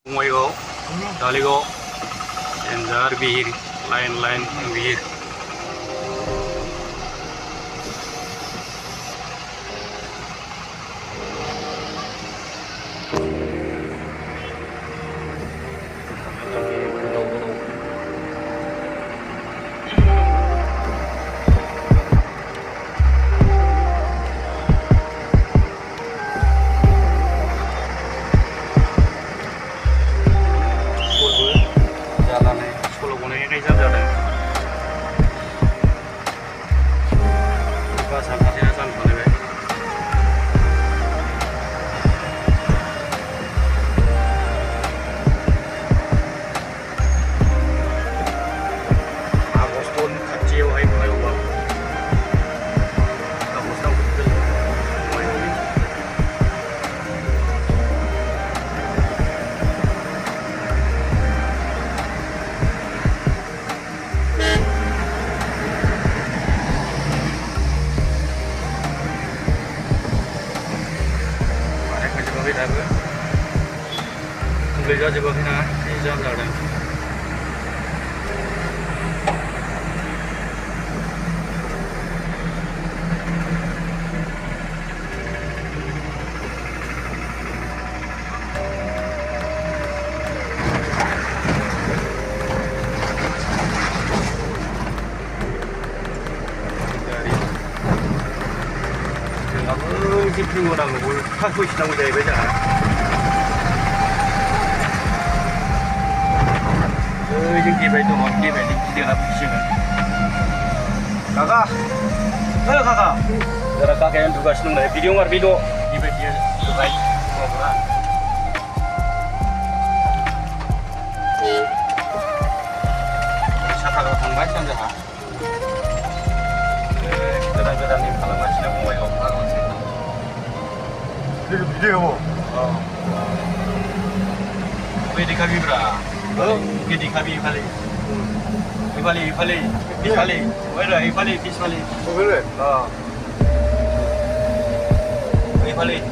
Bungaigaw, Daligaw, Enzar Bihir, lain-lain Bihir. Beli juga kena, ini jam berapa? Kamu 집중 거라고 뭘 하고 있다고 돼 beja. Jeung di bae tuh di bae di lapis kan. Kakak. Halo kakak. Jara kakak yang tugas nung dari video ngar video di bae dia tugas ngobrol. Siapa kalau tangbai kan dah. Kita nih kalau masih nak mau yang apa sih? Video mo. Oh. Wei di kabi bra. Oh, di kabi kali. Ifali, Ifali. Wera, Ifali, Ifali. Oh, betul. Ah. Ifali.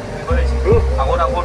Aku.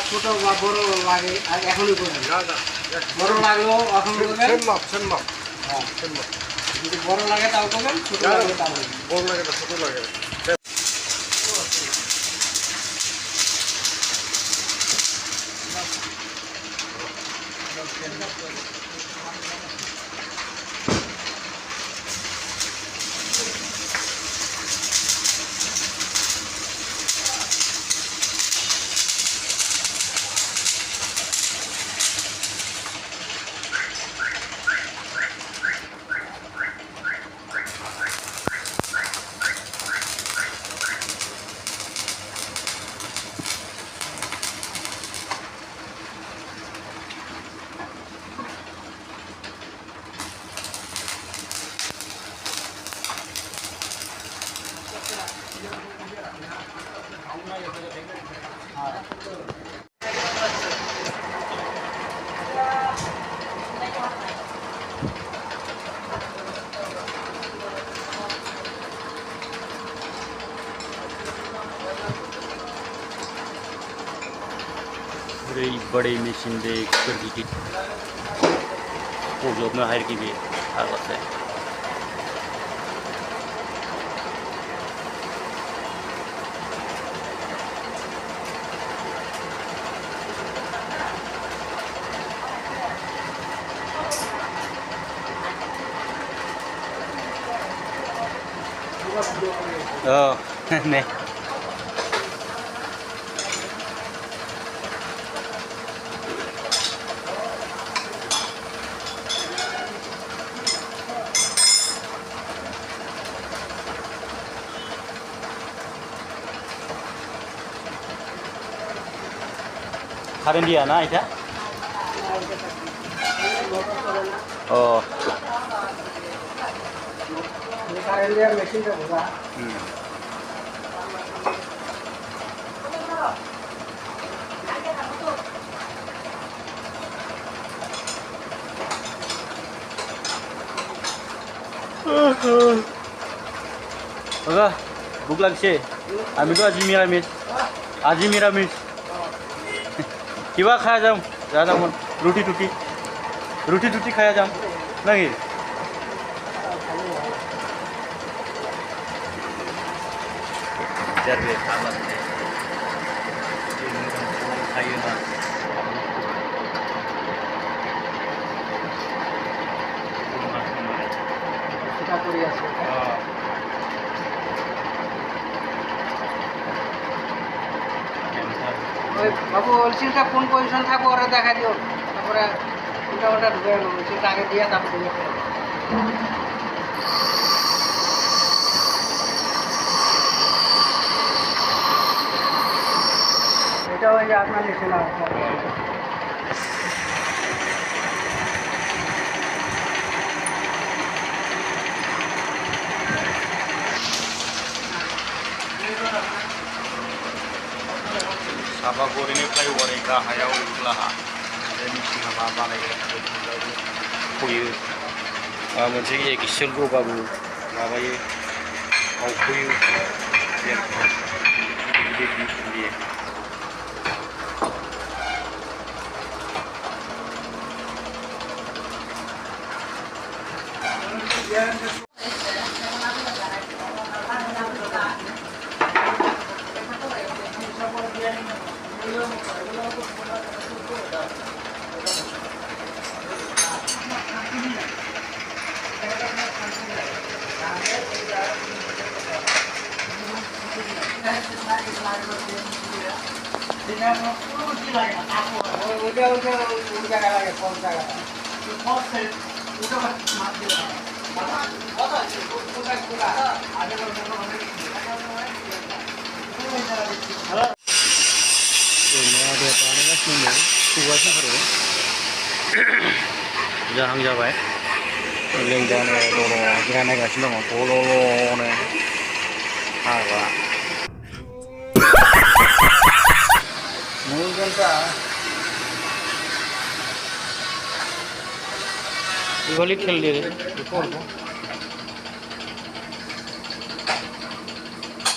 ছোট বা বড় লাগে এখনই করবেন বড় লাগলো এখন করবেন সেম মাপ হ্যাঁ সেম মাপ যদি বড় লাগে তাও করবেন ছোট লাগে তাও বড় লাগে না ছোট লাগে बड़े मेसिन दे गिदिर फजबनो हायो बे फाग्लासो 네. 카렌디야 나 이제? কারেন্টের মেশিনটা ঘোরা Oke, buk lagi sih. Ami tuh aji miramis. Aji miramis. Kiwa khaya jam. Jada mon. Ruti tuti. Ruti tuti khaya jam. Lagi. Jadi sama sih. Ini kan khaya na. সেটা করে আছে ওই বাবু ওলসিলটা কোন পজিশন থাকবো ওরা দেখা দিও তারপরে ওটা ওটা ঢুকে গেল ওলসিলটা আগে দিয়ে তারপরে দিয়ে এটা ওই যে আপনার নিচে না सापागुरिनिफ्राय हरै गाहायाव खोलाहा बे मेसिन हाबा बानायग्रा फैयो मोनसे एक्सेल गबाबो माबायो मावफैयो गिदिर मेसिन बियो जाहां जाबाय लेंजानो दङ जिरायनायगासिनो दङ दल'ल'नो हाग्रा এগুলি খেল দিয়ে